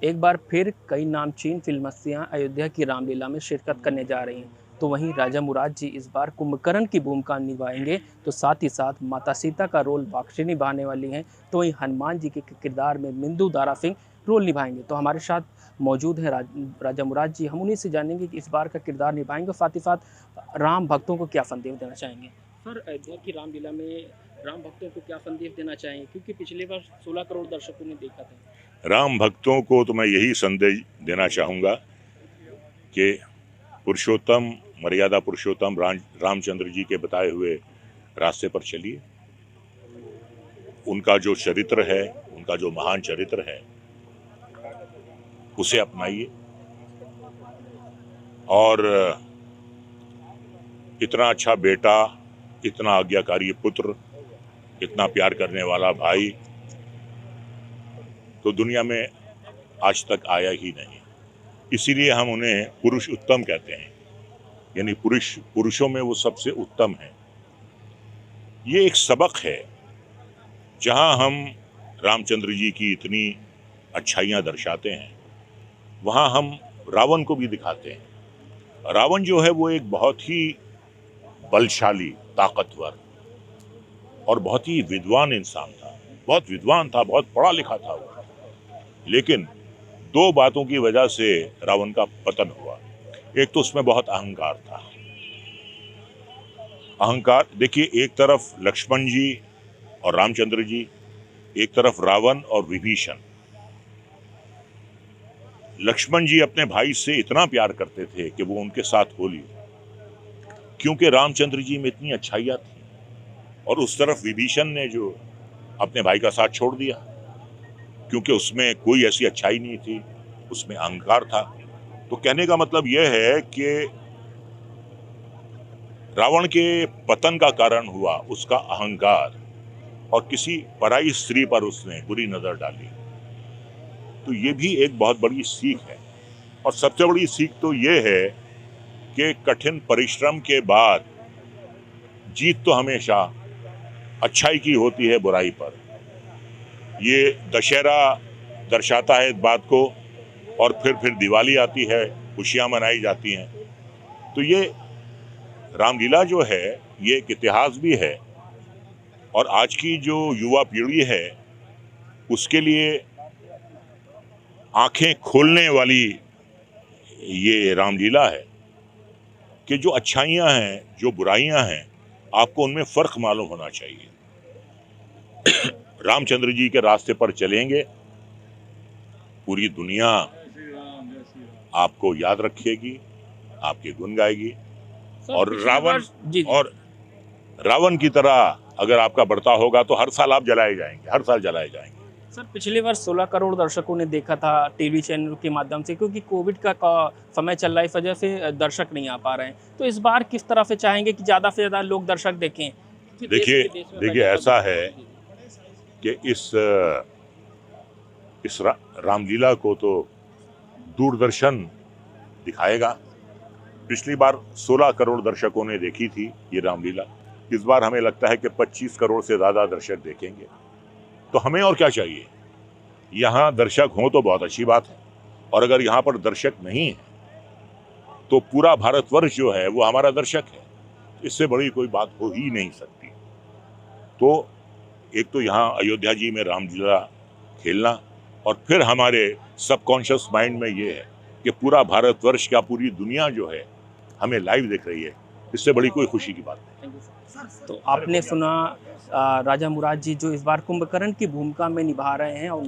एक बार फिर कई नामचीन फिल्म हस्तियां अयोध्या की रामलीला में शिरकत करने जा रही हैं। तो वहीं राजा मुराद जी इस बार कुंभकर्ण की भूमिका निभाएंगे, तो साथ ही साथ माता सीता का रोल बाक्षी निभाने वाली हैं। तो वहीं हनुमान जी के किरदार में मिंदू दारा सिंह रोल निभाएंगे। तो हमारे साथ मौजूद है राजा मुराद जी। हम उन्हीं से जानेंगे कि इस बार का किरदार निभाएंगे और साथ ही साथ राम भक्तों को क्या संदेश देना चाहेंगे। सर, अयोध्या की रामलीला में राम भक्तों को क्या संदेश देना चाहेंगे, क्योंकि पिछले बार 16 करोड़ दर्शकों ने देखा था। राम भक्तों को तो मैं यही संदेश देना चाहूँगा कि पुरुषोत्तम, मर्यादा पुरुषोत्तम रामचंद्र जी के बताए हुए रास्ते पर चलिए। उनका जो चरित्र है, उनका जो महान चरित्र है, उसे अपनाइए। और इतना अच्छा बेटा, इतना आज्ञाकारी पुत्र, इतना प्यार करने वाला भाई तो दुनिया में आज तक आया ही नहीं। इसीलिए हम उन्हें पुरुष उत्तम कहते हैं, यानी पुरुषों में वो सबसे उत्तम है। ये एक सबक है जहां हम रामचंद्र जी की इतनी अच्छाइयां दर्शाते हैं, वहां हम रावण को भी दिखाते हैं। रावण जो है वो एक बहुत ही बलशाली, ताकतवर और बहुत ही विद्वान इंसान था। बहुत विद्वान था, बहुत पढ़ा लिखा था वो। लेकिन दो बातों की वजह से रावण का पतन हुआ। एक तो उसमें बहुत अहंकार था। अहंकार देखिए, एक तरफ लक्ष्मण जी और रामचंद्र जी, एक तरफ रावण और विभीषण। लक्ष्मण जी अपने भाई से इतना प्यार करते थे कि वो उनके साथ हो लिए, क्योंकि रामचंद्र जी में इतनी अच्छाइयां थी। और उस तरफ विभीषण ने जो अपने भाई का साथ छोड़ दिया, क्योंकि उसमें कोई ऐसी अच्छाई नहीं थी, उसमें अहंकार था। तो कहने का मतलब यह है कि रावण के पतन का कारण हुआ उसका अहंकार, और किसी पराई स्त्री पर उसने बुरी नजर डाली। तो ये भी एक बहुत बड़ी सीख है। और सबसे बड़ी सीख तो ये है कि कठिन परिश्रम के बाद जीत तो हमेशा अच्छाई की होती है बुराई पर। ये दशहरा दर्शाता है इस बात को, और फिर दिवाली आती है, खुशियां मनाई जाती हैं। तो ये रामलीला जो है ये एक इतिहास भी है, और आज की जो युवा पीढ़ी है उसके लिए आंखें खोलने वाली ये रामलीला है कि जो अच्छाइयां हैं, जो बुराइयां हैं, आपको उनमें फर्क मालूम होना चाहिए। रामचंद्र जी के रास्ते पर चलेंगे, पूरी दुनिया आपको याद रखेगी, आपके गुण गाएगी। और रावण की तरह अगर आपका बर्ताव होगा तो हर साल आप जलाए जाएंगे, हर साल जलाए जाएंगे। सर, पिछले वर्ष 16 करोड़ दर्शकों ने देखा था टीवी चैनल के माध्यम से, क्योंकि कोविड का समय चल रहा है, इस वजह से दर्शक नहीं आ पा रहे हैं। तो इस बार किस तरह से चाहेंगे कि ज़्यादा से ज़्यादा लोग दर्शक देखें? देखिए ऐसा है कि इस रामलीला को तो दूरदर्शन दिखाएगा। पिछली बार 16 करोड़ दर्शकों ने देखी थी ये रामलीला। इस बार हमें लगता है कि 25 करोड़ से ज़्यादा दर्शक देखेंगे। तो हमें और क्या चाहिए? यहाँ दर्शक हों तो बहुत अच्छी बात है, और अगर यहाँ पर दर्शक नहीं है तो पूरा भारतवर्ष जो है वो हमारा दर्शक है। इससे बड़ी कोई बात हो ही नहीं सकती। तो एक तो यहाँ अयोध्या जी में रामलीला खेलना, और फिर हमारे सबकॉन्शियस माइंड में ये है कि पूरा भारतवर्ष का, पूरी दुनिया जो है हमें लाइव देख रही है। इससे बड़ी कोई खुशी की बात नहीं। तो आपने सुना राजा मुराद जी जो इस बार कुंभकर्ण की भूमिका में निभा रहे हैं, और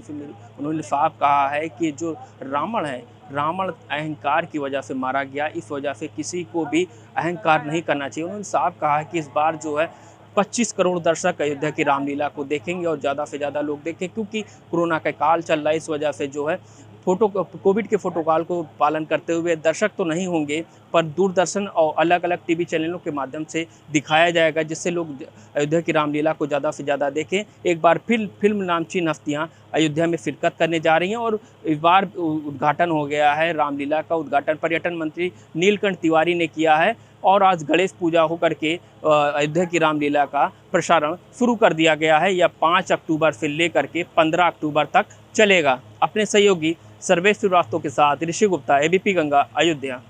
उन्होंने साफ कहा है कि जो रावण है, रावण अहंकार की वजह से मारा गया। इस वजह से किसी को भी अहंकार नहीं करना चाहिए। उन्होंने साफ कहा है कि इस बार जो है 25 करोड़ दर्शक अयोध्या की रामलीला को देखेंगे, और ज़्यादा से ज़्यादा लोग देखें, क्योंकि कोरोना का काल चल रहा है। इस वजह से जो है कोविड के प्रोटोकॉल को पालन करते हुए दर्शक तो नहीं होंगे, पर दूरदर्शन और अलग अलग टीवी चैनलों के माध्यम से दिखाया जाएगा, जिससे लोग अयोध्या की रामलीला को ज़्यादा से ज़्यादा देखें। एक बार फिर फिल्म नामचीन हस्तियाँ अयोध्या में शिरकत करने जा रही हैं, और इस बार उद्घाटन हो गया है। रामलीला का उद्घाटन पर्यटन मंत्री नीलकंठ तिवारी ने किया है, और आज गणेश पूजा होकर के अयोध्या की रामलीला का प्रसारण शुरू कर दिया गया है। यह 5 अक्टूबर से लेकर के 15 अक्टूबर तक चलेगा। अपने सहयोगी सर्वेश श्रीवास्तव के साथ ऋषि गुप्ता, एबीपी गंगा, अयोध्या।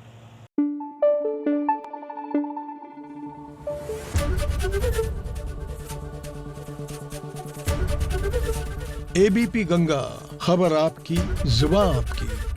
एबीपी गंगा, खबर आपकी, जुबान आपकी।